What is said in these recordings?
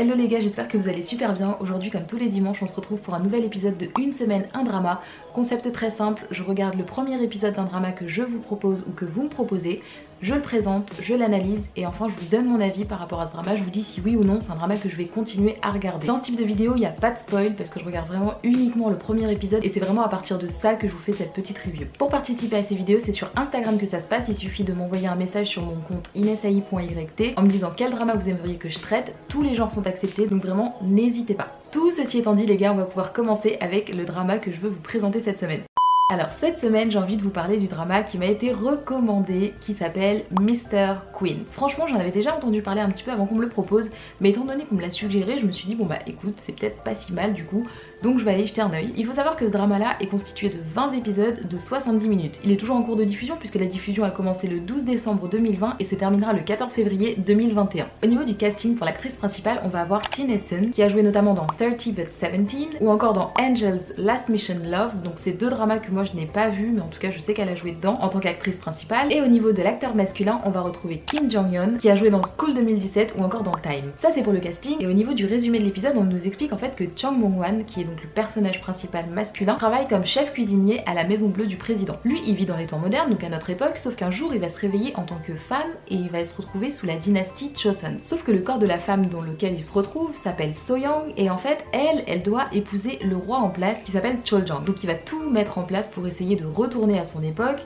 Hello les gars, j'espère que vous allez super bien. Aujourd'hui, comme tous les dimanches, on se retrouve pour un nouvel épisode de Une semaine, un drama. Concept très simple, je regarde le premier épisode d'un drama que je vous propose ou que vous me proposez, je le présente, je l'analyse et enfin je vous donne mon avis par rapport à ce drama. Je vous dis si oui ou non c'est un drama que je vais continuer à regarder. Dans ce type de vidéo, il n'y a pas de spoil parce que je regarde vraiment uniquement le premier épisode et c'est vraiment à partir de ça que je vous fais cette petite review. Pour participer à ces vidéos, c'est sur Instagram que ça se passe. Il suffit de m'envoyer un message sur mon compte inesai.yt en me disant quel drama vous aimeriez que je traite. Tous les genres sont acceptés, donc vraiment n'hésitez pas. Tout ceci étant dit les gars, on va pouvoir commencer avec le drama que je veux vous présenter cette semaine. Alors cette semaine j'ai envie de vous parler du drama qui m'a été recommandé qui s'appelle Mr. Queen. Franchement j'en avais déjà entendu parler un petit peu avant qu'on me le propose, mais étant donné qu'on me l'a suggéré je me suis dit bon bah écoute c'est peut-être pas si mal du coup, donc je vais aller jeter un oeil. Il faut savoir que ce drama là est constitué de 20 épisodes de 70 minutes. Il est toujours en cours de diffusion puisque la diffusion a commencé le 12 décembre 2020 et se terminera le 14 février 2021. Au niveau du casting pour l'actrice principale on va avoir Sian Essen qui a joué notamment dans 30 but 17 ou encore dans Angel's Last Mission Love, donc c'est deux dramas que moi je n'ai pas vu mais en tout cas je sais qu'elle a joué dedans en tant qu'actrice principale. Et au niveau de l'acteur masculin on va retrouver Kim Jong-un qui a joué dans School 2017 ou encore dans Time. Ça c'est pour le casting. Et au niveau du résumé de l'épisode on nous explique en fait que Chang Mong-wan qui est donc le personnage principal masculin travaille comme chef cuisinier à la Maison Bleue du président. Lui il vit dans les temps modernes donc à notre époque, sauf qu'un jour il va se réveiller en tant que femme et il va se retrouver sous la dynastie Joseon. Sauf que le corps de la femme dans lequel il se retrouve s'appelle So-young et en fait elle doit épouser le roi en place qui s'appelle Chol-jang. Donc il va tout mettre en place pour essayer de retourner à son époque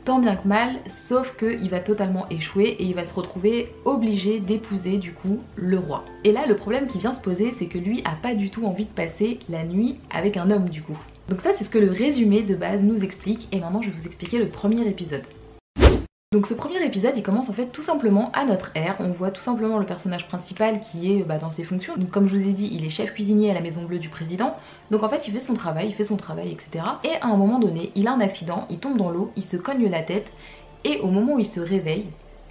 tant bien que mal, sauf qu'il va totalement échouer et il va se retrouver obligé d'épouser du coup le roi. Et là le problème qui vient se poser c'est que lui a pas du tout envie de passer la nuit avec un homme du coup. Donc ça c'est ce que le résumé de base nous explique et maintenant je vais vous expliquer le premier épisode. Donc ce premier épisode il commence en fait tout simplement à notre ère. On voit tout simplement le personnage principal qui est dans ses fonctions. Donc comme je vous ai dit il est chef cuisinier à la Maison Bleue du président. Donc en fait il fait son travail etc. Et à un moment donné il a un accident, il tombe dans l'eau, il se cogne la tête et au moment où il se réveille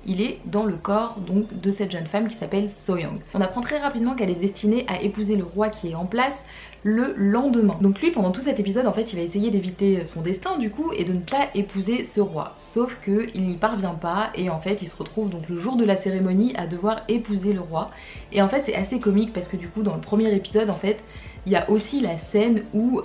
il est dans le corps donc de cette jeune femme qui s'appelle So-young. On apprend très rapidement qu'elle est destinée à épouser le roi qui est en place le lendemain. Donc lui pendant tout cet épisode en fait il va essayer d'éviter son destin du coup et de ne pas épouser ce roi. Sauf qu'il n'y parvient pas et en fait il se retrouve donc le jour de la cérémonie à devoir épouser le roi. Et en fait c'est assez comique parce que du coup dans le premier épisode en fait il y a aussi la scène où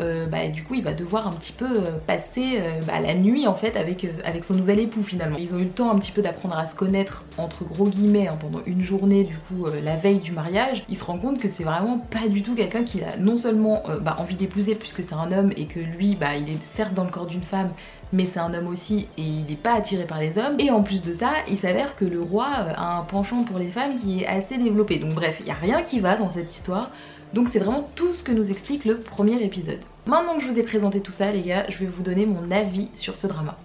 du coup il va devoir un petit peu passer la nuit en fait avec son nouvel époux finalement. Ils ont eu le temps un petit peu d'apprendre à se connaître entre gros guillemets pendant une journée du coup la veille du mariage. Il se rend compte que c'est vraiment pas du tout quelqu'un qui a non seulement envie d'épouser puisque c'est un homme et que lui il est certes dans le corps d'une femme mais c'est un homme aussi et il n'est pas attiré par les hommes. Et en plus de ça, il s'avère que le roi a un penchant pour les femmes qui est assez développé. Donc bref, il n'y a rien qui va dans cette histoire. Donc c'est vraiment tout ce que nous explique le premier épisode. Maintenant que je vous ai présenté tout ça les gars, je vais vous donner mon avis sur ce drama.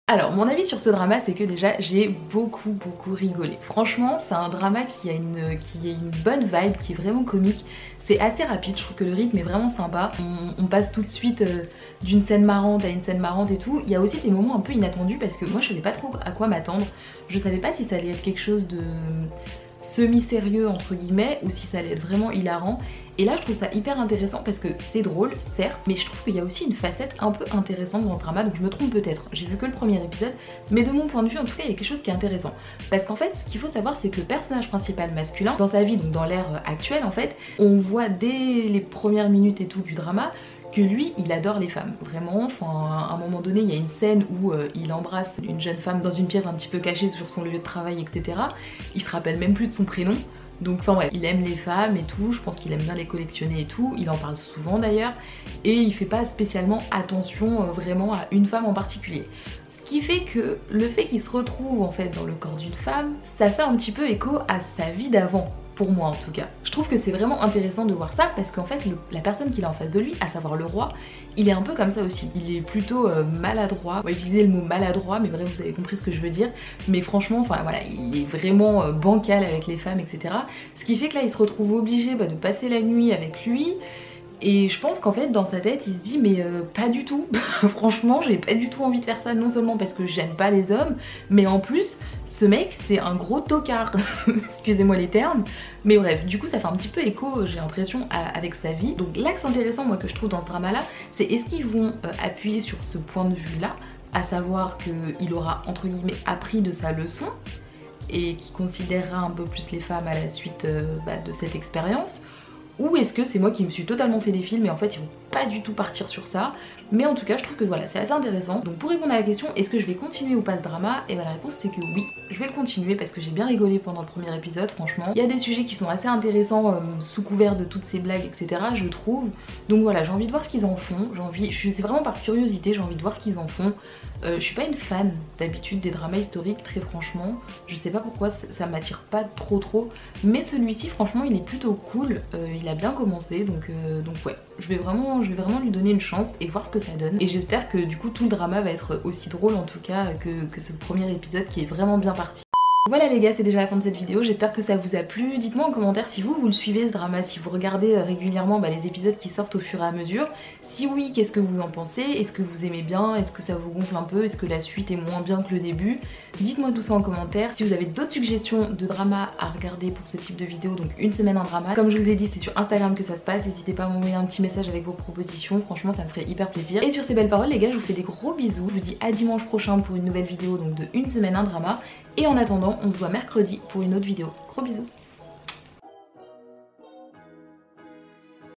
Alors mon avis sur ce drama c'est que déjà j'ai beaucoup rigolé. Franchement c'est un drama qui a une bonne vibe, qui est vraiment comique. C'est assez rapide, je trouve que le rythme est vraiment sympa. On passe tout de suite d'une scène marrante à une scène marrante et tout. Il y a aussi des moments un peu inattendus parce que moi je savais pas trop à quoi m'attendre. Je savais pas si ça allait être quelque chose de semi-sérieux entre guillemets ou si ça allait être vraiment hilarant. Et là je trouve ça hyper intéressant parce que c'est drôle certes, mais je trouve qu'il y a aussi une facette un peu intéressante dans ce drama. Donc je me trompe peut-être, j'ai vu que le premier épisode, mais de mon point de vue en tout cas il y a quelque chose qui est intéressant. Parce qu'en fait ce qu'il faut savoir c'est que le personnage principal masculin dans sa vie, donc dans l'ère actuelle en fait, on voit dès les premières minutes et tout du drama que lui il adore les femmes, vraiment. Enfin à un moment donné il y a une scène où il embrasse une jeune femme dans une pièce un petit peu cachée sur son lieu de travail etc. Il se rappelle même plus de son prénom. Donc enfin bref, il aime les femmes et tout, je pense qu'il aime bien les collectionner et tout, il en parle souvent d'ailleurs, et il fait pas spécialement attention vraiment à une femme en particulier. Ce qui fait que le fait qu'il se retrouve en fait dans le corps d'une femme, ça fait un petit peu écho à sa vie d'avant. Pour moi en tout cas. Je trouve que c'est vraiment intéressant de voir ça parce qu'en fait la personne qu'il a en face de lui, à savoir le roi, il est un peu comme ça aussi. Il est plutôt maladroit. On va utiliser le mot maladroit mais bref vous avez compris ce que je veux dire. Mais franchement enfin voilà il est vraiment bancal avec les femmes etc. Ce qui fait que là il se retrouve obligé de passer la nuit avec lui. Et je pense qu'en fait dans sa tête il se dit mais pas du tout, franchement j'ai pas du tout envie de faire ça, non seulement parce que j'aime pas les hommes, mais en plus ce mec c'est un gros tocard, excusez-moi les termes, mais bref du coup ça fait un petit peu écho j'ai l'impression avec sa vie. Donc l'axe intéressant moi que je trouve dans ce drama là c'est est-ce qu'ils vont appuyer sur ce point de vue là, à savoir qu'il aura entre guillemets appris de sa leçon, et qui considérera un peu plus les femmes à la suite de cette expérience, ou est-ce que c'est moi qui me suis totalement fait des films et en fait ils vont pas du tout partir sur ça. Mais en tout cas je trouve que voilà, c'est assez intéressant. Donc pour répondre à la question est-ce que je vais continuer ou pas ce drama, et la réponse c'est que oui, je vais le continuer parce que j'ai bien rigolé pendant le premier épisode. Franchement il y a des sujets qui sont assez intéressants sous couvert de toutes ces blagues etc, je trouve. Donc voilà, j'ai envie de voir ce qu'ils en font, c'est vraiment par curiosité, j'ai envie de voir ce qu'ils en font. Je suis pas une fan d'habitude des dramas historiques, très franchement, je sais pas pourquoi ça m'attire pas trop, mais celui-ci franchement il est plutôt cool, il a bien commencé, donc ouais, je vais vraiment lui donner une chance et voir ce que ça donne. Et j'espère que du coup tout le drama va être aussi drôle en tout cas que ce premier épisode qui est vraiment bien parti. Voilà les gars, c'est déjà la fin de cette vidéo, j'espère que ça vous a plu. Dites-moi en commentaire si vous le suivez ce drama, si vous regardez régulièrement les épisodes qui sortent au fur et à mesure. Si oui, qu'est-ce que vous en pensez? Est-ce que vous aimez bien? Est-ce que ça vous gonfle un peu? Est-ce que la suite est moins bien que le début? Dites-moi tout ça en commentaire. Si vous avez d'autres suggestions de drama à regarder pour ce type de vidéo, donc une semaine un drama, comme je vous ai dit c'est sur Instagram que ça se passe, n'hésitez pas à m'envoyer un petit message avec vos propositions, franchement ça me ferait hyper plaisir. Et sur ces belles paroles les gars, je vous fais des gros bisous, je vous dis à dimanche prochain pour une nouvelle vidéo donc de une semaine un drama. Et en attendant, on se voit mercredi pour une autre vidéo. Gros bisous.